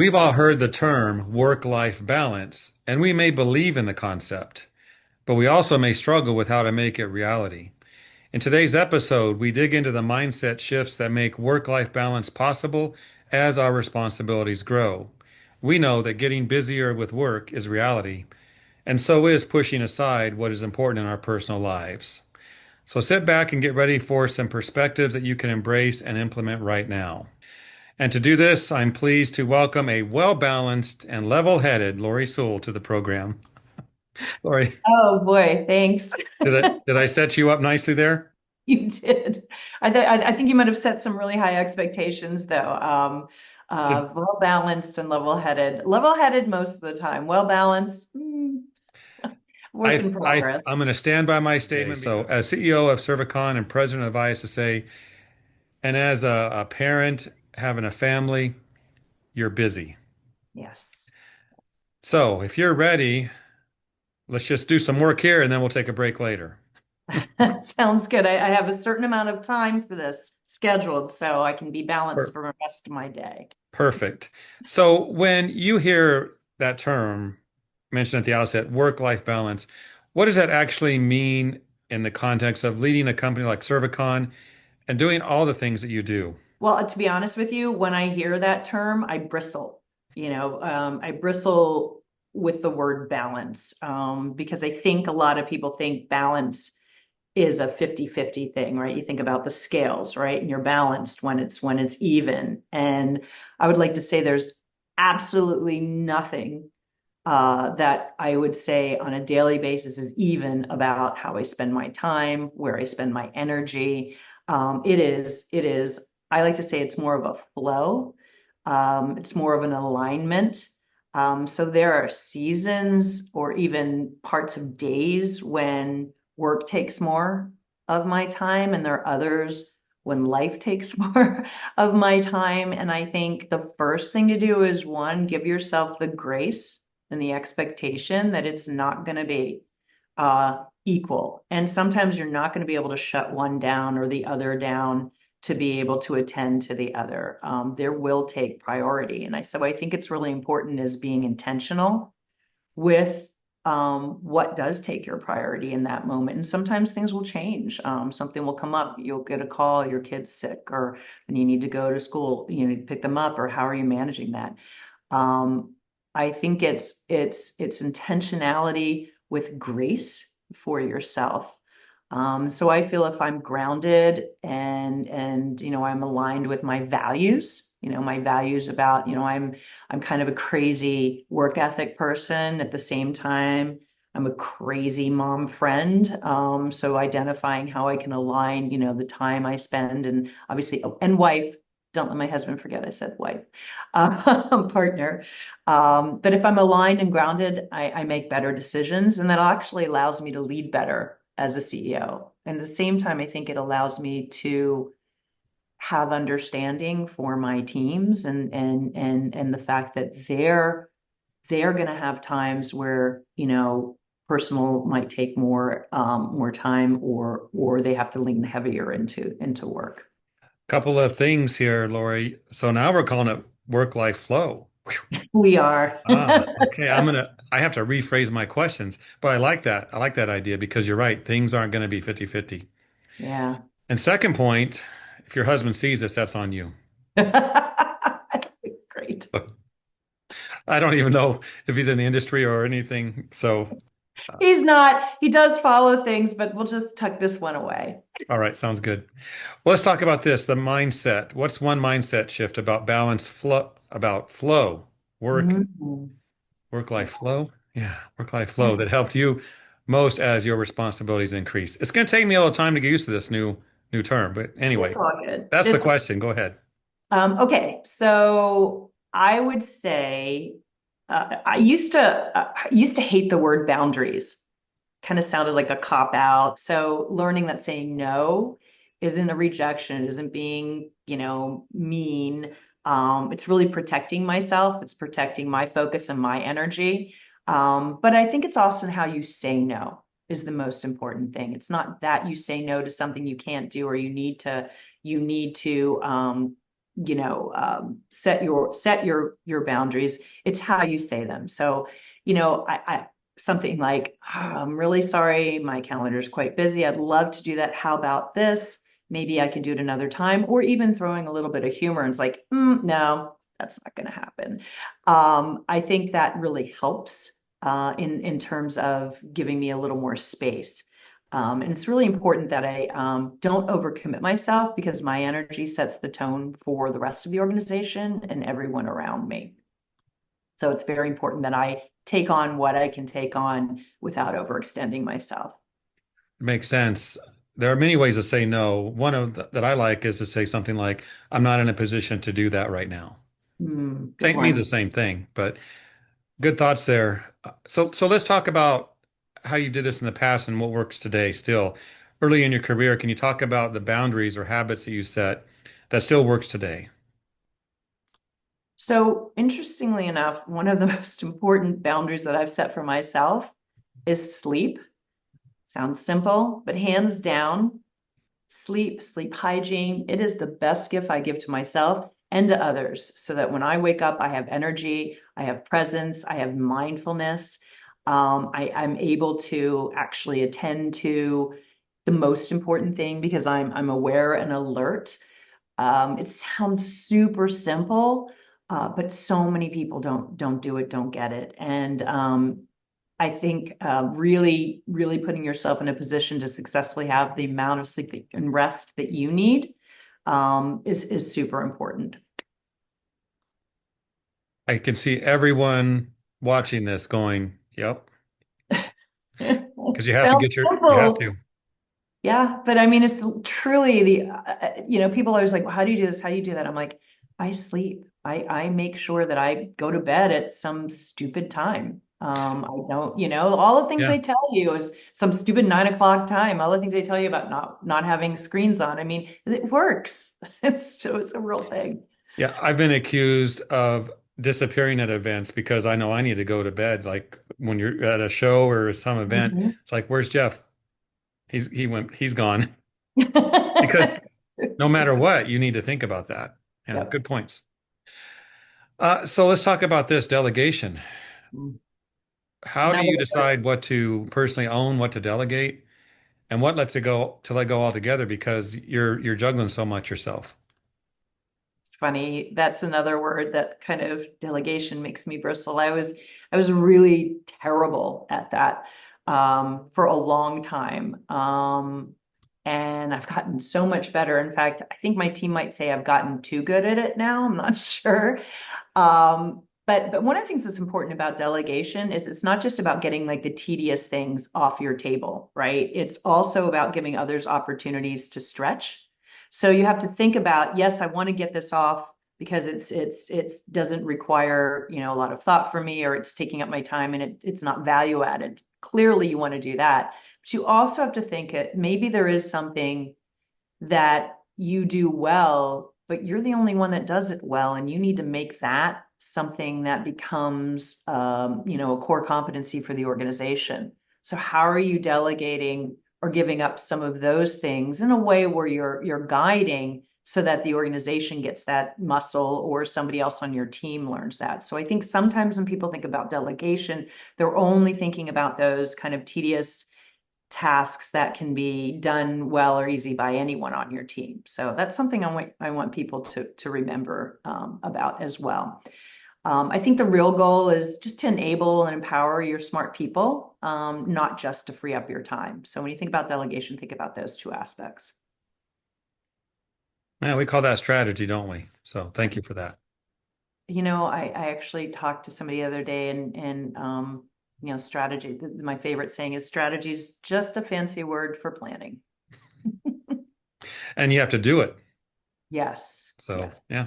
We've all heard the term work-life balance, and we may believe in the concept, but we also may struggle with how to make it reality. In today's episode, we dig into the mindset shifts that make work-life balance possible as our responsibilities grow. We know that getting busier with work is reality, and so is pushing aside what is important in our personal lives. So sit back and get ready for some perspectives that you can embrace and implement right now. And to do this, I'm pleased to welcome a well-balanced and level-headed Laurie Sewell to the program. Laurie, Oh boy, thanks. did I set you up nicely there? You did. I think you might have set some really high expectations though. Did, Well balanced and level-headed. Level-headed most of the time. Well balanced, work in progress. I'm going to stand by my statement. So, as CEO of Servicon and president of ISSA, and as a parent having a family, you're busy. Yes. So, if you're ready, let's just do some work here and then we'll take a break later. Sounds good. I have a certain amount of time for this scheduled so I can be balanced Per- for the rest of my day. Perfect. So, when you hear that term mentioned at the outset, work-life balance, what does that actually mean in the context of leading a company like Servicon and doing all the things that you do? Well, to be honest with you, when I hear that term, I bristle. I bristle with the word balance because I think a lot of people think balance is a 50-50 thing, right? You think about the scales, right? And you're balanced when it's even. And I would like to say there's absolutely nothing that I would say on a daily basis is even about how I spend my time, where I spend my energy. It is, I like to say it's more of a flow. It's more of an alignment. So there are seasons or even parts of days when work takes more of my time, and there are others when life takes more of my time. And I think the first thing to do is one, give yourself the grace and the expectation that it's not going to be equal. And sometimes you're not going to be able to shut one down or the other down to be able to attend to the other. There will take priority. So I think it's really important as being intentional with what does take your priority in that moment. And sometimes things will change. Something will come up. You'll get a call, your kid's sick, or and you need to go to school, you need to pick them up, or how are you managing that? Um, I think it's intentionality with grace for yourself. So I feel if I'm grounded and I'm aligned with my values, my values about, I'm kind of a crazy work ethic person. At the same time, I'm a crazy mom friend. So identifying how I can align, the time I spend and obviously, oh, and wife. Don't let my husband forget I said wife, partner. But if I'm aligned and grounded, I make better decisions, and that actually allows me to lead better as a CEO. And at the same time, I think it allows me to have understanding for my teams and the fact that they're going to have times where personal might take more time or they have to lean heavier into work. Couple of things here, Laurie. So now we're calling it work-life flow. We are. Okay. I have to rephrase my questions, but I like that. I like that idea because you're right. Things aren't going to be 50-50. Yeah. And second point, if your husband sees this, that's on you. Great. I don't even know if he's in the industry or anything. So, uh, He's not. He does follow things, but we'll just tuck this one away. all right, sounds good. Well, let's talk about this, the mindset. What's one mindset shift about balance, flow, work, Mhm. work-life flow? Yeah, work-life flow that helped you most as your responsibilities increase. It's going to take me a little time to get used to this new term, but It's anyway, all good. that's the question. Go ahead. Okay. So I would say I used to hate the word boundaries. Kind of sounded like a cop out. So learning that saying no isn't a rejection, it isn't being, mean. It's really protecting myself. It's protecting my focus and my energy. But I think it's also how you say no is the most important thing. It's not that you say no to something you can't do or you need to set your boundaries. It's how you say them. So, I something like, "Oh, I'm really sorry, my calendar's quite busy. I'd love to do that. How about this? Maybe I can do it another time." Or even throwing a little bit of humor and it's like, no, that's not going to happen. I think that really helps in terms of giving me a little more space. And it's really important that I don't overcommit myself because my energy sets the tone for the rest of the organization and everyone around me. So it's very important that I take on what I can take on without overextending myself. Makes sense. There are many ways to say no. One of that I like is to say something like, "I'm not in a position to do that right now." Good Same means the one. same thing, but good thoughts there. So let's talk about how you did this in the past and what works today still. Early in your career, can you talk about the boundaries or habits that you set that still works today? So interestingly enough, one of the most important boundaries that I've set for myself is sleep. Sounds simple, but hands down, sleep hygiene, it is the best gift I give to myself and to others so that when I wake up, I have energy, I have presence, I have mindfulness. I'm able to actually attend to the most important thing because I'm aware and alert. It sounds super simple, but so many people don't do it, don't get it. And I think really, really putting yourself in a position to successfully have the amount of sleep and rest that you need is super important. I can see everyone watching this going, "Yep," because you have to Sounds get you have simple. to. Yeah, but I mean, it's truly people are always like, well, how do you do this? How do you do that? I'm like, I sleep. I make sure that I go to bed at some stupid time. I don't, all the things Yeah. they tell you is some stupid 9 o'clock time. All the things they tell you about not having screens on. I mean, it works. It's a real thing. Yeah, I've been accused of disappearing at events because I know I need to go to bed. Like when you're at a show or some event, Mhm. it's like, "Where's Jeff? He's gone." Because no matter what, you need to think about that. Yeah, Yep. good points. So let's talk about this delegation. How do you Another decide what to personally own, what to delegate, and what let go altogether because you're juggling so much yourself? It's funny. That's another word that kind of delegation makes me bristle. I was really terrible at that for a long time. And I've gotten so much better. In fact, I think my team might say I've gotten too good at it now. I'm not sure. But one of the things that's important about delegation is it's not just about getting like the tedious things off your table, right? It's also about giving others opportunities to stretch. So you have to think about, yes, I want to get this off because it doesn't require, a lot of thought from me or it's taking up my time and it's not value added. Clearly you want to do that. But you also have to think it maybe there is something that you do well, but you're the only one that does it well, and you need to make that something that becomes, a core competency for the organization. So how are you delegating or giving up some of those things in a way where you're guiding so that the organization gets that muscle or somebody else on your team learns that. So I think sometimes when people think about delegation, they're only thinking about those kind of tedious tasks that can be done well or easy by anyone on your team. So that's something I want people to remember about as well. I think the real goal is just to enable and empower your smart people, not just to free up your time. So when you think about delegation, think about those two aspects. Yeah, we call that strategy, don't we? So thank you for that. I actually talked to somebody the other day and strategy. My favorite saying is strategy is just a fancy word for planning. And you have to do it. Yes, So yes. yeah.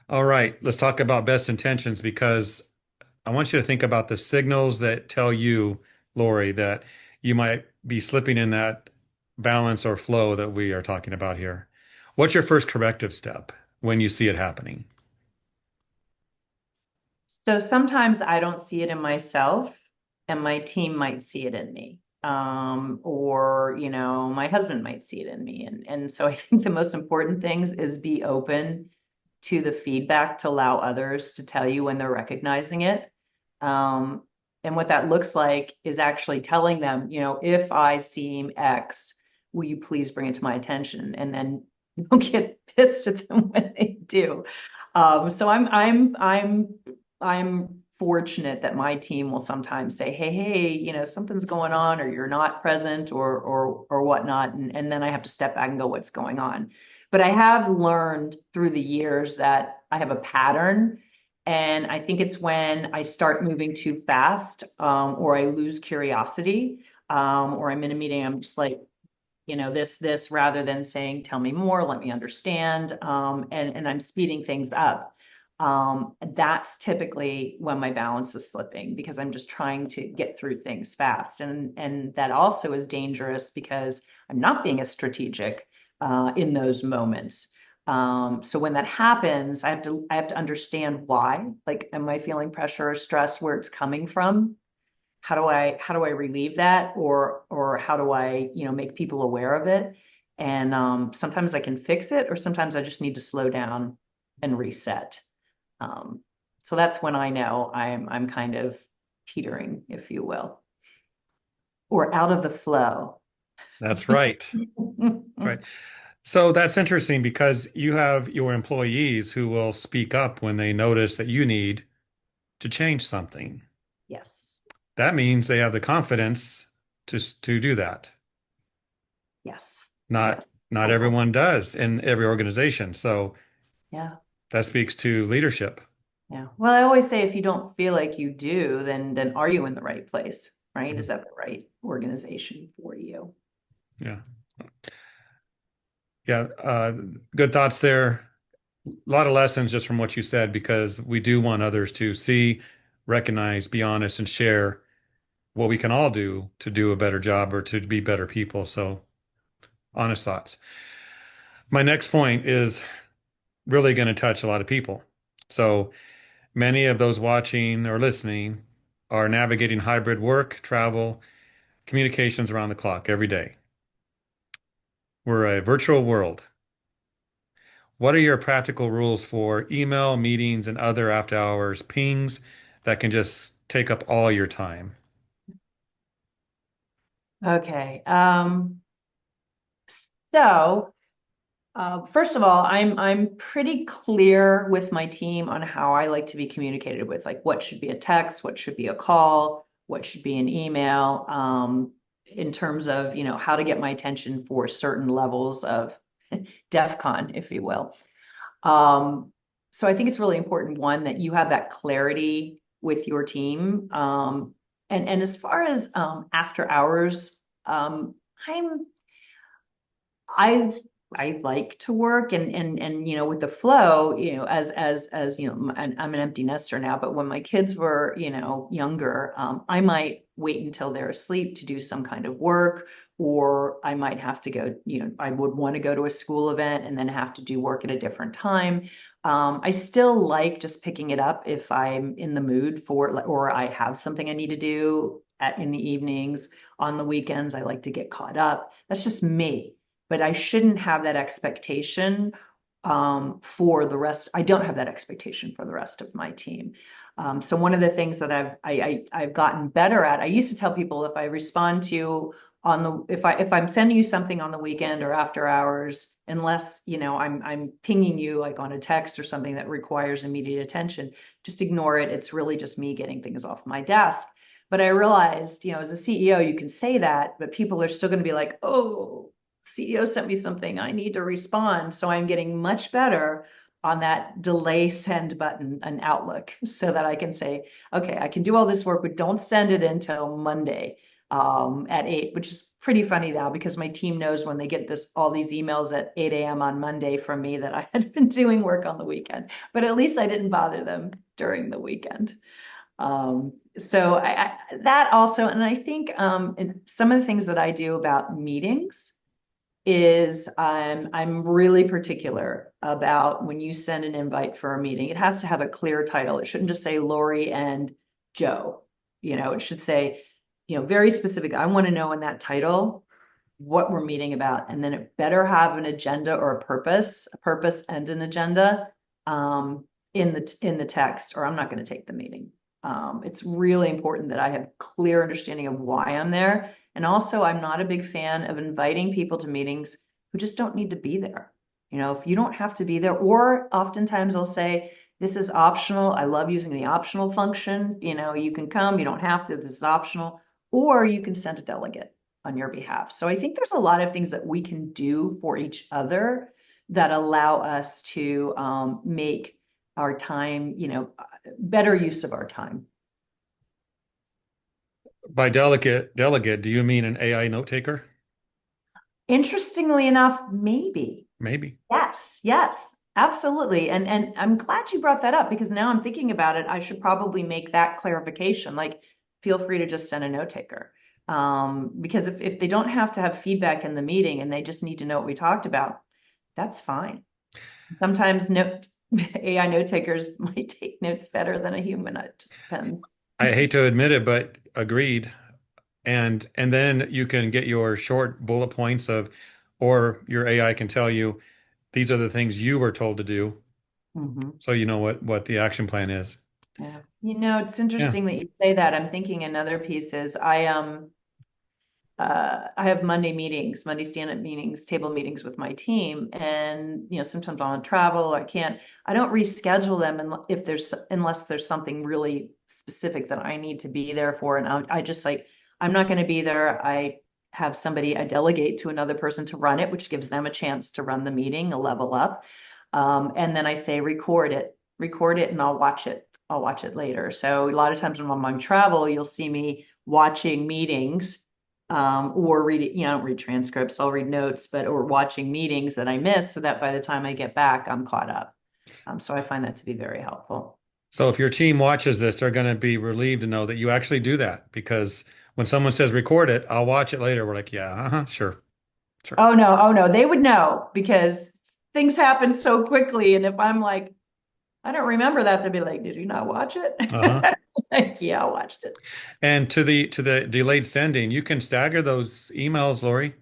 All right, let's talk about best intentions because I want you to think about the signals that tell you, Lori, that you might be slipping in that balance or flow that we are talking about here. What's your first corrective step when you see it happening? So sometimes I don't see it in myself, and my team might see it in me. Or, my husband might see it in me. And so I think the most important things is be open to the feedback to allow others to tell you when they're recognizing it. Um, and what that looks like is actually telling them, if I seem X, will you please bring it to my attention? And then don't get pissed at them when they do. So I'm fortunate that my team will sometimes say, hey, something's going on, or you're not present, or whatnot, and then I have to step back and go, what's going on? But I have learned through the years that I have a pattern, and I think it's when I start moving too fast, or I lose curiosity, or I'm in a meeting, I'm just like, this, rather than saying, tell me more, let me understand, and I'm speeding things up. That's typically when my balance is slipping, because I'm just trying to get through things fast. And that also is dangerous because I'm not being as strategic in those moments. So when that happens, I have to understand why. Like, am I feeling pressure or stress, where it's coming from? How do I relieve that, or how do I, make people aware of it? And sometimes I can fix it, or sometimes I just need to slow down and reset. Um, so that's when I know I'm kind of teetering, if you will, or out of the flow. That's right. Right. So that's interesting because you have your employees who will speak up when they notice that you need to change something. Yes. That means they have the confidence to do that. Yes. Not Yes. not everyone does in every organization. So Yeah. that speaks to leadership. Yeah. Well, I always say, if you don't feel like you do, then are you in the right place? Right? Is Mhm. that the right organization for you? Yeah. Yeah. Good thoughts there. A lot of lessons just from what you said, because we do want others to see, recognize, be honest, and share what we can all do to do a better job or to be better people. So, honest thoughts. My next point is really going to touch a lot of people. So, many of those watching or listening are navigating hybrid work, travel, communications around the clock every day. We're a virtual world. What are your practical rules for email, meetings, and other after hours pings that can just take up all your time? Okay. So first of all, I'm pretty clear with my team on how I like to be communicated with, like what should be a text, what should be a call, what should be an email, in terms of, how to get my attention for certain levels of DEF CON, if you will. Um, so I think it's really important, one, that you have that clarity with your team. And as far as after hours, I'm I I like to work, and with the flow, as I'm an empty nester now, but when my kids were, younger, I might wait until they're asleep to do some kind of work, or I might have to go, I would want to go to a school event and then have to do work at a different time. I still like just picking it up if I'm in the mood for it, or I have something I need to do in the evenings. On the weekends, I like to get caught up. That's just me, but I shouldn't have that expectation for the rest. I don't have that expectation for the rest of my team. So one of the things that I've gotten better at, I used to tell people, if I respond to you if I'm sending you something on the weekend or after hours, unless I'm pinging you like on a text or something that requires immediate attention, just ignore it. It's really just me getting things off my desk. But I realized, as a CEO, you can say that, but people are still going to be like, oh, CEO sent me something, I need to respond. So I'm getting much better on that delay send button in Outlook, so that I can say, okay, I can do all this work, but don't send it until Monday at 8, which is pretty funny now, because my team knows when they get all these emails at 8 a.m. on Monday from me that I had been doing work on the weekend, but at least I didn't bother them during the weekend. So that also, and I think in some of the things that I do about meetings is I'm really particular about, when you send an invite for a meeting, it has to have a clear title. It shouldn't just say Laurie and Joe. It should say, very specific. I want to know in that title what we're meeting about, and then it better have an agenda or a purpose and an agenda. in the text, or I'm not going to take the meeting. It's really important that I have clear understanding of why I'm there. And also, I'm not a big fan of inviting people to meetings who just don't need to be there. If you don't have to be there, or oftentimes I'll say, this is optional. I love using the optional function. You can come, you don't have to, this is optional, or you can send a delegate on your behalf. So I think there's a lot of things that we can do for each other that allow us to make our time, better use of our time. By delegate, do you mean an AI note taker? Interestingly enough, maybe. Maybe. Yes, yes, absolutely. And I'm glad you brought that up because now I'm thinking about it. I should probably make that clarification. Like, feel free to just send a note taker. Because if they don't have to have feedback in the meeting and they just need to know what we talked about, that's fine. Sometimes AI note takers might take notes better than a human. It just depends. I hate to admit it, but agreed. And then you can get your short bullet points of, or your AI can tell you these are the things you were told to do, Hmm. so you know what the action plan is. Yeah. It's Yeah. interesting that you say that. I'm thinking another piece is I have Monday meetings, Monday stand-up meetings, table meetings with my team, and sometimes I'm on travel. I don't reschedule them unless there's something really specific that I need to be there for, and I just like I'm not going to be there. I delegate to another person to run it, which gives them a chance to run the meeting, a level up, and then I say record it, and I'll watch it. I'll watch it later. So a lot of times when I'm on travel, you'll see me watching meetings or reading, I don't read transcripts, I'll read notes, or watching meetings that I miss so that by the time I get back, I'm caught up. So I find that to be very helpful. So if your team watches this, they're going to be relieved to know that you actually do that because when someone says record it, I'll watch it later. We're like, yeah, sure, sure. Oh no, they would know because things happen so quickly. And if I'm like, I don't remember that, they'd be like, did you not watch it? Uh-huh. Like, yeah, I watched it. And to the delayed sending, you can stagger those emails, Lori.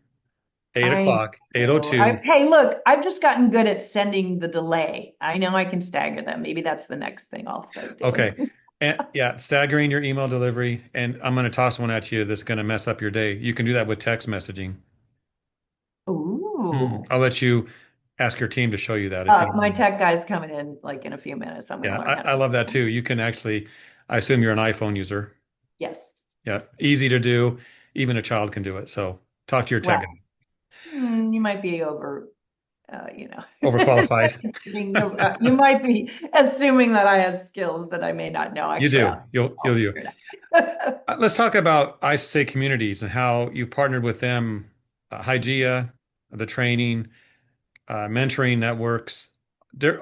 8 I o'clock, know. 8:02. Hey, look, I've just gotten good at sending the delay. I know I can stagger them. Maybe that's the next thing I'll start Okay. doing. And yeah, staggering your email delivery. And I'm going to toss one at you that's going to mess up your day. You can do that with text messaging. Ooh. I'll let you ask your team to show you that if you My want. tech guy's coming in like in a few minutes. I'm going to Yeah, learn how I to do love that that. too. You can actually, I assume you're an iPhone user. Yes. Yeah, easy to do. Even a child can do it. So talk to your tech Well, guy. you might be over, you know, Overqualified. you might be assuming that I have skills that I may not know. You Actually, do. You'll I'll do. figure it out. Let's talk about ISSA communities and how you partnered with them, Hygieia, the training, mentoring networks,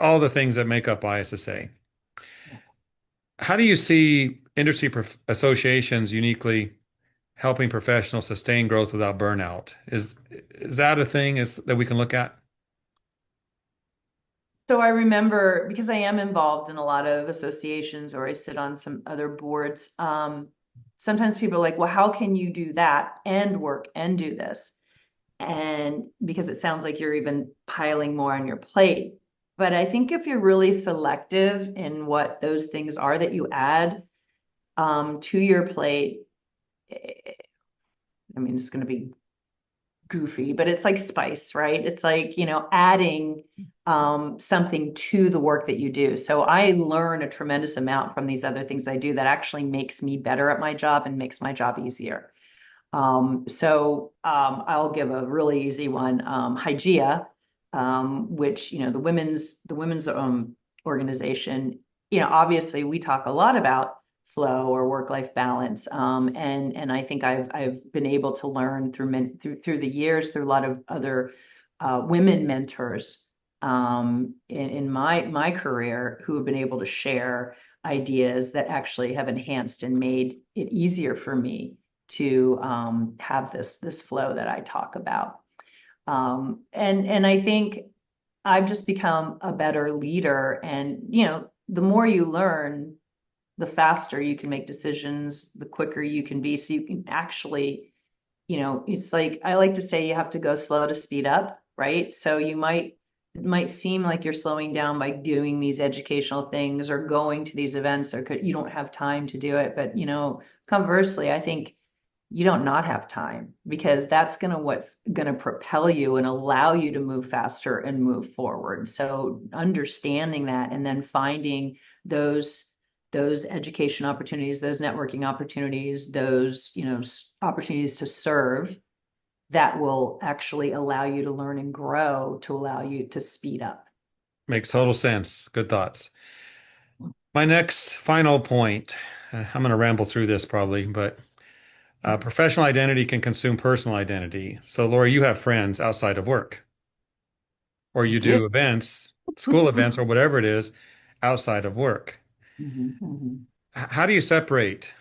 all the things that make up ISSA. How do you see industry associations uniquely helping professionals sustain growth without burnout? Is that a thing that we can look at? So I remember because I am involved in a lot of associations or I sit on some other boards. Sometimes people are like, well, how can you do that and work and do this? And because it sounds like you're even piling more on your plate. But I think if you're really selective in what those things are that you add to your plate, I mean, it's going to be goofy, but it's like spice, right? It's like, adding something to the work that you do. So I learn a tremendous amount from these other things I do that actually makes me better at my job and makes my job easier. I'll give a really easy one. Hygieia, which the women's organization. Obviously we talk a lot about flow or work-life balance, and I think I've been able to learn through the years through a lot of other women mentors in my career who have been able to share ideas that actually have enhanced and made it easier for me to have this flow that I talk about. And I think I've just become a better leader. And the more you learn, the faster you can make decisions, the quicker you can be. So you can actually, it's like I like to say you have to go slow to speed up, right? So you might it might seem like you're slowing down by doing these educational things or going to these events, or you don't have time to do it. But, conversely, I think you don't not have time, because that's going to what's going to propel you and allow you to move faster and move forward. So understanding that, and then finding those education opportunities, those networking opportunities, those, opportunities to serve, that will actually allow you to learn and grow, to allow you to speed up. Makes total sense. Good thoughts. My next final point, I'm going to ramble through this probably, but professional identity can consume personal identity. So, Lori, you have friends outside of work, or I you do. do events, school events, or whatever it is outside of work. Mhm, mhm. How do you separate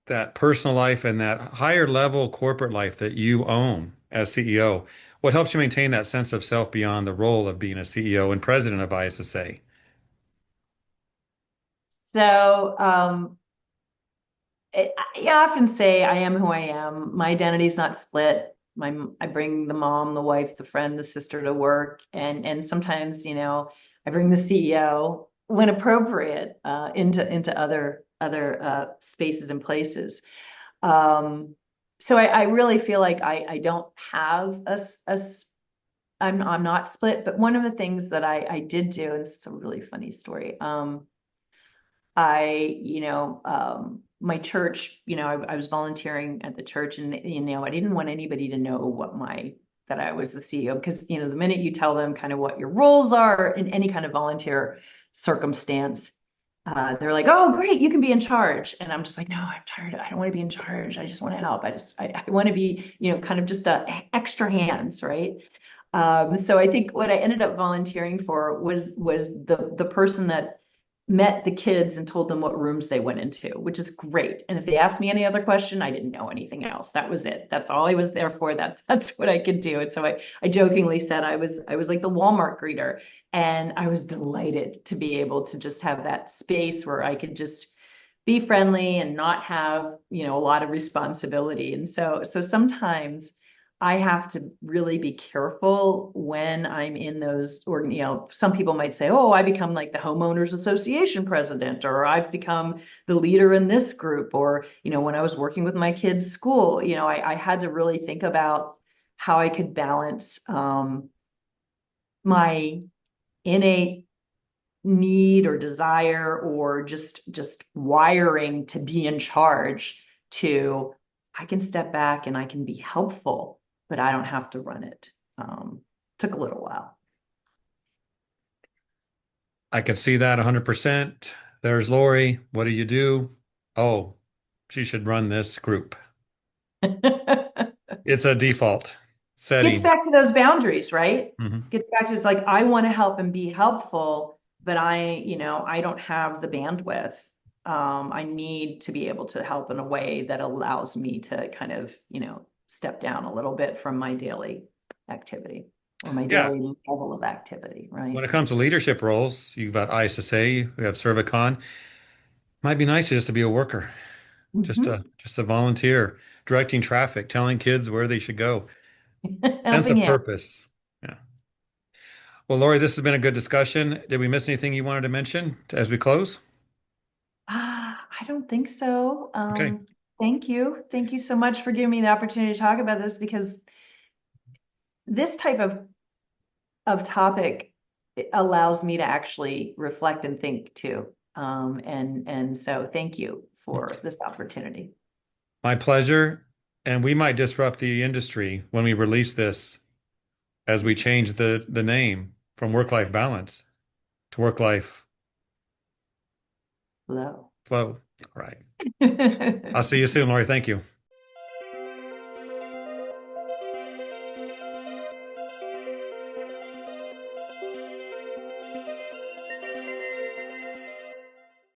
that personal life and that higher level corporate life that you own as CEO? What helps you maintain that sense of self beyond the role of being a CEO and president of ISSA? So, I often say I am who I am. My identity is not split. I bring the mom, the wife, the friend, the sister to work, and sometimes, I bring the CEO when appropriate, into other spaces and places. Um, so I really feel like I don't have I'm not split. But one of the things that I did do, and this is a really funny story. My church, I was volunteering at the church, and, I didn't want anybody to know that I was the CEO, because, the minute you tell them kind of what your roles are in any kind of volunteer circumstance, they're like, "Oh, great, you can be in charge." And I'm just like, "No, I'm tired. I don't want to be in charge. I just want to help. I want to be, kind of just extra hands, right?" So I think what I ended up volunteering for was the person that met the kids and told them what rooms they went into, which is great. And if they asked me any other question, I didn't know anything else. That was it. That's all I was there for. That's what I could do. And so I jokingly said I was like the Walmart greeter, and I was delighted to be able to just have that space where I could just be friendly and not have, a lot of responsibility. And so sometimes I have to really be careful when I'm in those, or, some people might say, "Oh, I become like the homeowners association president," or "I've become the leader in this group," or, when I was working with my kids' school, I had to really think about how I could balance, my innate need or desire, or just wiring to be in charge, to I can step back and I can be helpful, but I don't have to run it. Took a little while. I can see that 100%. There's Lori. What do you do? Oh, she should run this group. It's a default Gets setting. back to those boundaries, right? Mhm. Gets back to, it's like, I want to help and be helpful, but I don't have the bandwidth. I need to be able to help in a way that allows me to kind of, step down a little bit from my daily activity, or my Yeah. daily level of activity, right? When it comes to leadership roles, you've got ISSA, we have Servicon. Might be nicer just to be a worker, Mhm. just a volunteer, directing traffic, telling kids where they should go. Sense Helping of hand. purpose. Yeah. Well, Lori, this has been a good discussion. Did we miss anything you wanted to mention as we close? I don't think so. Okay. Thank you. Thank you so much for giving me the opportunity to talk about this, because this type of topic allows me to actually reflect and think too. And so thank you for this opportunity. My pleasure. And we might disrupt the industry when we release this as we change the name from work-life balance to work-life Hello. flow. All right. I'll see you soon, Lori. Thank you.